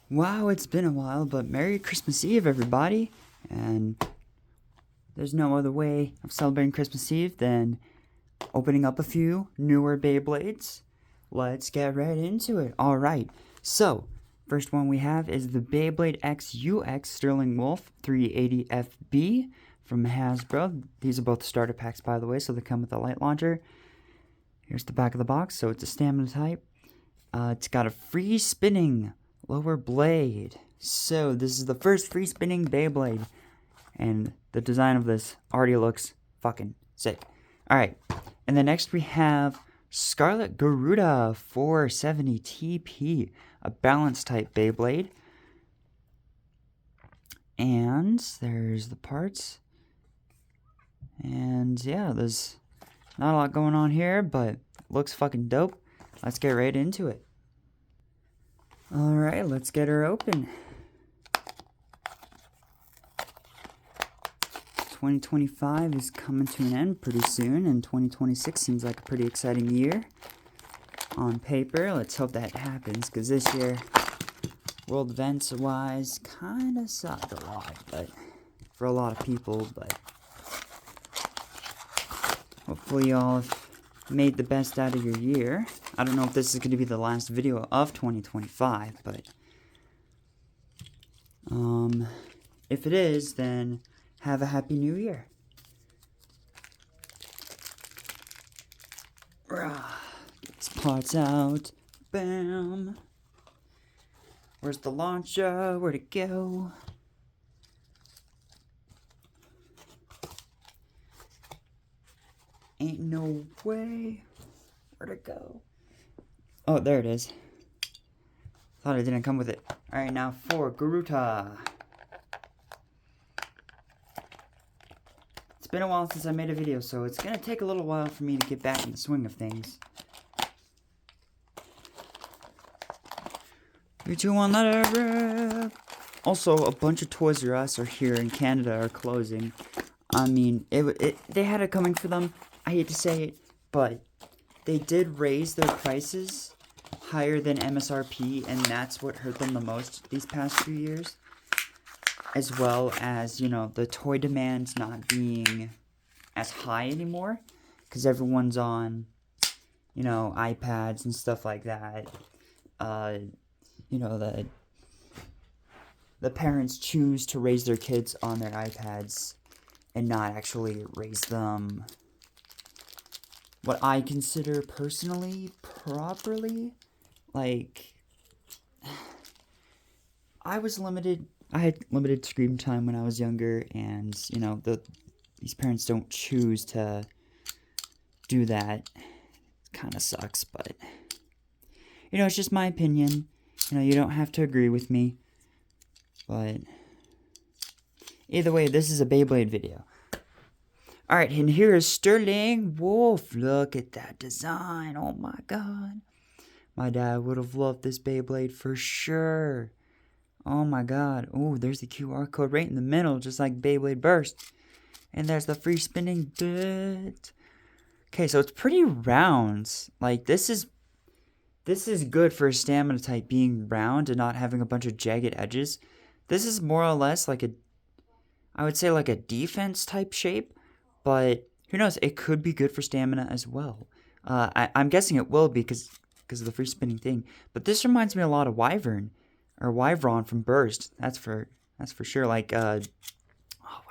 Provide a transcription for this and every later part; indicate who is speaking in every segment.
Speaker 1: Wow, it's been a while, but Merry Christmas Eve, everybody. And there's no other way of celebrating Christmas Eve than opening up a few newer Beyblades. Let's get right into it. Alright, so first one we have is the Beyblade X UX Sterling Wolf 380FB from Hasbro. These are both starter packs, by the way, so they come with a light launcher. Here's the back of the box, so it's a stamina type. It's got a free spinning lower blade. So this is the first free spinning Beyblade, and the design of this already looks fucking sick. Alright, and then next we have Scarlet Garuda 470 TP, a balance type Beyblade. And there's the parts. And yeah, there's not a lot going on here, but looks fucking dope. Let's get right into it. Alright, let's get her open. 2025 is coming to an end pretty soon, and 2026 seems like a pretty exciting year on paper. Let's hope that happens, because this year, world events wise, kind of sucked a lot, but for a lot of people, but hopefully y'all have made the best out of your year. I don't know if this is going to be the last video of 2025, but if it is, then have a happy new year. Get these parts out. Bam. Where's the launcher? Where'd it go? Ain't no way. Where'd it go? Oh, there it is. Thought it didn't come with it. Alright, now for Garuda. It's been a while since I made a video, so it's gonna take a little while for me to get back in the swing of things. 3, 2, 1, let it rip. Also, a bunch of Toys R Us are here in Canada are closing. I mean, they had it coming for them. I hate to say it, but they did raise their prices higher than MSRP, and that's what hurt them the most these past few years. As well as, you know, the toy demand's not being as high anymore, because everyone's on, you know, iPads and stuff like that. You know, the parents choose to raise their kids on their iPads and not actually raise them what I consider personally properly. Like, I had limited screen time when I was younger, and, you know, these parents don't choose to do that. It kind of sucks, but, you know, it's just my opinion. You know, you don't have to agree with me, but either way, this is a Beyblade video. Alright, and here is Sterling Wolf. Look at that design. Oh my god. My dad would have loved this Beyblade for sure. Oh my god. Oh, there's the QR code right in the middle, just like Beyblade Burst. And there's the free spinning bit. Okay, so it's pretty round. Like, this is good for a stamina type being round and not having a bunch of jagged edges. This is more or less like I would say like a defense type shape. But who knows? It could be good for stamina as well. I'm guessing it will be because of the free spinning thing. But this reminds me a lot of Wyvron from Burst. That's for sure. Like what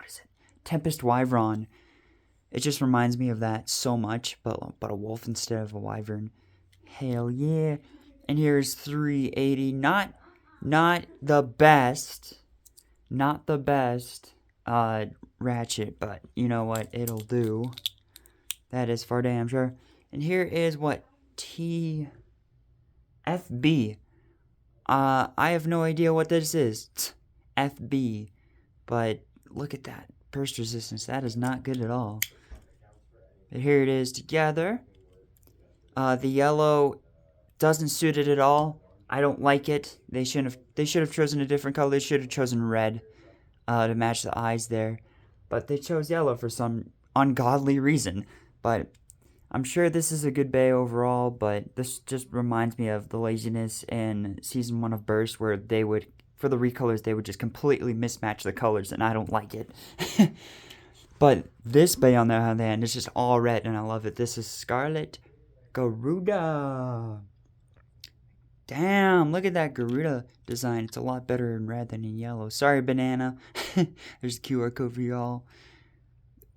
Speaker 1: is it? Tempest Wyvron. It just reminds me of that so much. But a wolf instead of a wyvern. Hell yeah! And here's 380. Not the best. Not the best. Ratchet, but you know what, it'll do. That is for damn sure. And here is what? TFB. I have no idea what this is. FB. But look at that. Burst resistance. That is not good at all. But here it is together. The yellow doesn't suit it at all. I don't like it. They should have chosen a different color. They should have chosen red to match the eyes there. But they chose yellow for some ungodly reason. But I'm sure this is a good bay overall, but this just reminds me of the laziness in Season 1 of Burst, where they would, for the recolors, they would just completely mismatch the colors, and I don't like it. But this bay, on the other hand, is just all red, and I love it. This is Scarlet Garuda. Damn, look at that Garuda design. It's a lot better in red than in yellow. Sorry, banana. There's a QR code for y'all.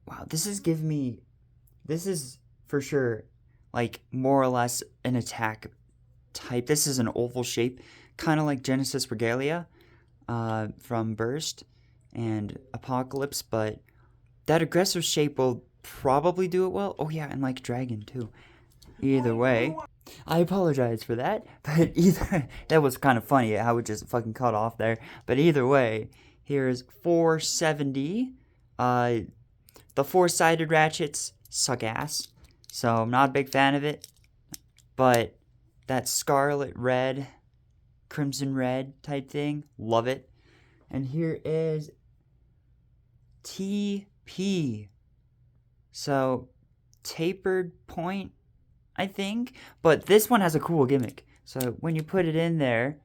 Speaker 1: Wow, this is for sure, like, more or less an attack type. This is an oval shape, kind of like Genesis Regalia from Burst and Apocalypse, but that aggressive shape will probably do it well. Oh yeah, and like Dragon too. Either way, I apologize for that, but that was kind of funny how it just fucking cut off there. But either way, here's 470. The 4-sided ratchets suck ass, so I'm not a big fan of it. But that scarlet red, crimson red type thing, love it. And here is TP. So tapered point, I think, but this one has a cool gimmick. So when you put it in there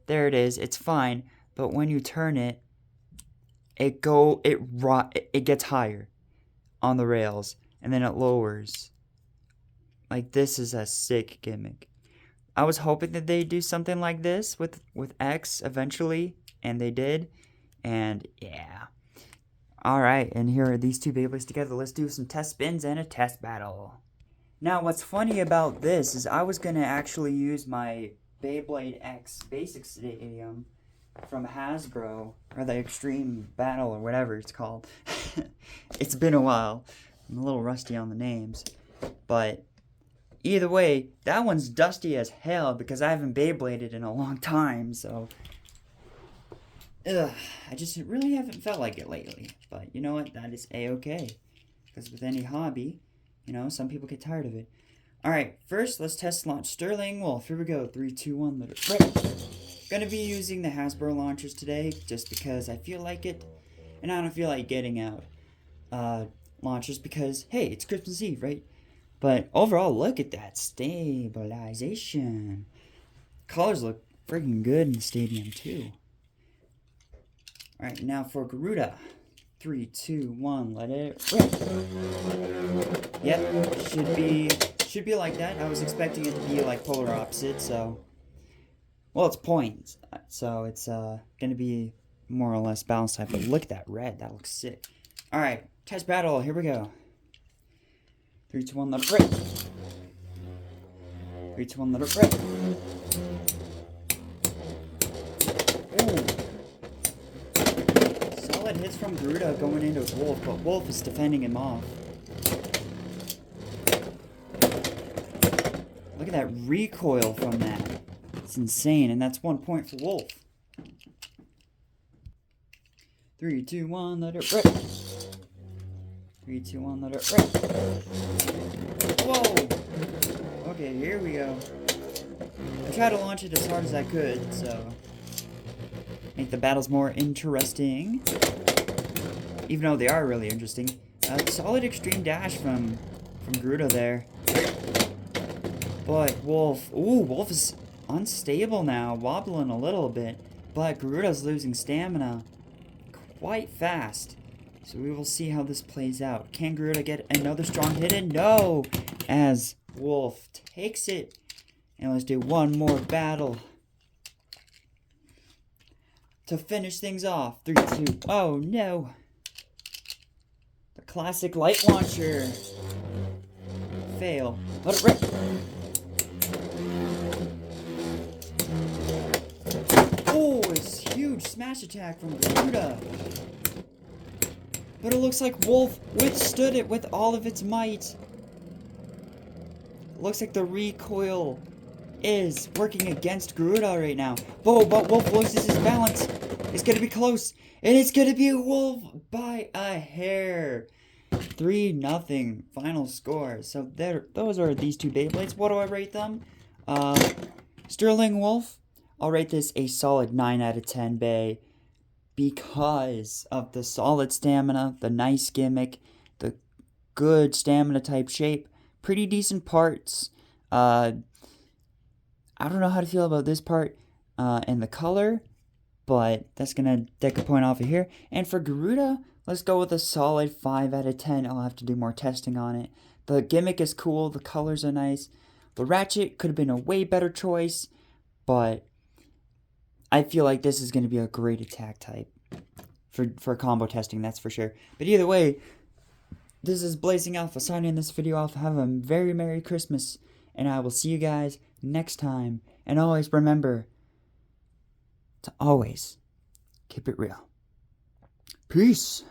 Speaker 1: it is, it's fine, but when you turn it, it gets higher on the rails, and then it lowers. Like, this is a sick gimmick. I was hoping that they'd do something like this with X eventually, and they did, and yeah. Alright, and here are these two Beyblades together. Let's do some test spins and a test battle. Now, what's funny about this is I was going to actually use my Beyblade X Basic Stadium from Hasbro, or the Extreme Battle, or whatever it's called. It's been a while. I'm a little rusty on the names. But either way, that one's dusty as hell because I haven't Beybladed in a long time, so I just really haven't felt like it lately. But you know what? That is a-okay. Because with any hobby, you know, some people get tired of it. Alright, first let's test launch Sterling Wolf. Here we go. 3, 2, 1, let it rip. Gonna be using the Hasbro launchers today just because I feel like it. And I don't feel like getting out launchers because, hey, it's Christmas Eve, right? But overall, look at that stabilization. Colors look freaking good in the stadium too. Alright, now for Garuda. 3, 2, 1, let it rip. Yep, should be like that. I was expecting it to be like polar opposite, so, well, it's points, so it's gonna be more or less balanced type. But look at that red, that looks sick. Alright, test battle, here we go. 3, 2, 1, let it rip. 3, 2, 1, let it rip. Ooh. Solid hits from Garuda going into Wolf, but Wolf is defending him off. Look at that recoil from that. It's insane, and that's 1 point for Wolf. 3, 2, 1, let it rip. 3, 2, 1, let it rip. Whoa! Okay, here we go. I tried to launch it as hard as I could, so make the battles more interesting. Even though they are really interesting. Solid extreme dash from Garuda there. But Wolf, Wolf is unstable now, wobbling a little bit. But Garuda's losing stamina quite fast. So we will see how this plays out. Can Garuda get another strong hit in? No! As Wolf takes it. And let's do one more battle to finish things off. 3, 2, oh no! The classic light launcher. Fail. Let it rip. Oh, it's huge smash attack from Garuda. But it looks like Wolf withstood it with all of its might. It looks like the recoil is working against Garuda right now. Oh, but Wolf loses his balance. It's gonna be close. And it's gonna be Wolf by a hair. 3-0 final score. So those are these two Beyblades. What do I rate them? Sterling Wolf, I'll rate this a solid 9 out of 10 Bay because of the solid stamina, the nice gimmick, the good stamina type shape, pretty decent parts. I don't know how to feel about this part and the color, but that's gonna take a point off of here. And for Garuda, let's go with a solid 5 out of 10. I'll have to do more testing on it. The gimmick is cool, the colors are nice. The Ratchet could have been a way better choice, but I feel like this is going to be a great attack type for combo testing, that's for sure. But either way, this is Blazing Alpha signing this video off. Have a very Merry Christmas, and I will see you guys next time. And always remember to always keep it real. Peace.